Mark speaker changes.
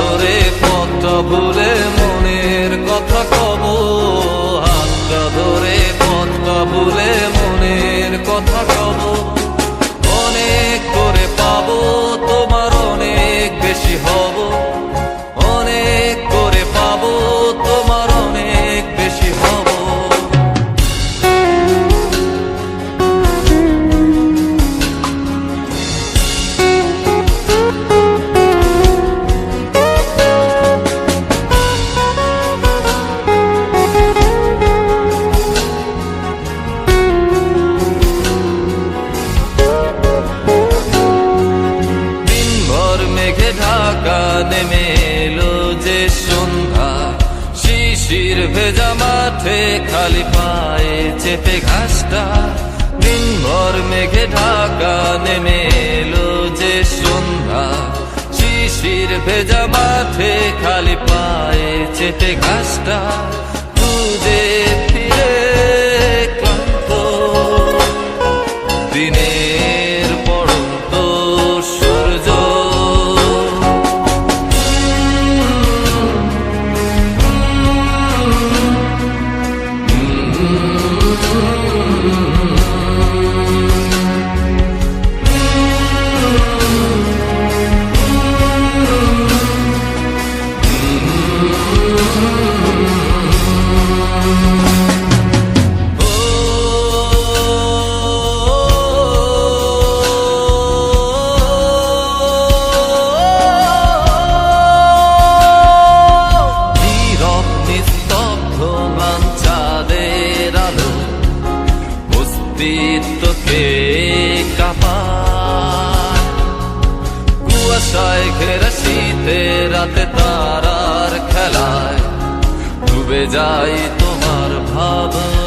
Speaker 1: ধরে পথটা ভুলে মনের কথা কব, হাতটা ধরে পথটা ভুলে মনের কথা কব। অনেক করে পাবো তোমার অনেক বেশি হব, অনেক করে পাবো তোমার অনেক বেশি হব। মেঘে ঢাকা নেমে এলো যে সন্ধ্যা, শিশির ভেজা মাঠে খালি পায়ে চেপে ঘাসটা। দিনভর মেঘে ঢাকা নেমে এলো যে সন্ধ্যা, শিশির ভেজা মাঠে খালি পায়ে চেপে ঘাসটা। খুঁজে ফিরে ক্লান্ত দিনের পড়ন্ত সূর্য, অস্তিত্বকে কাঁপায় কুয়াশায় ঘেরা শীতে রাতে তারার খেলায় ডুবে যায় তোমার ভাবনা।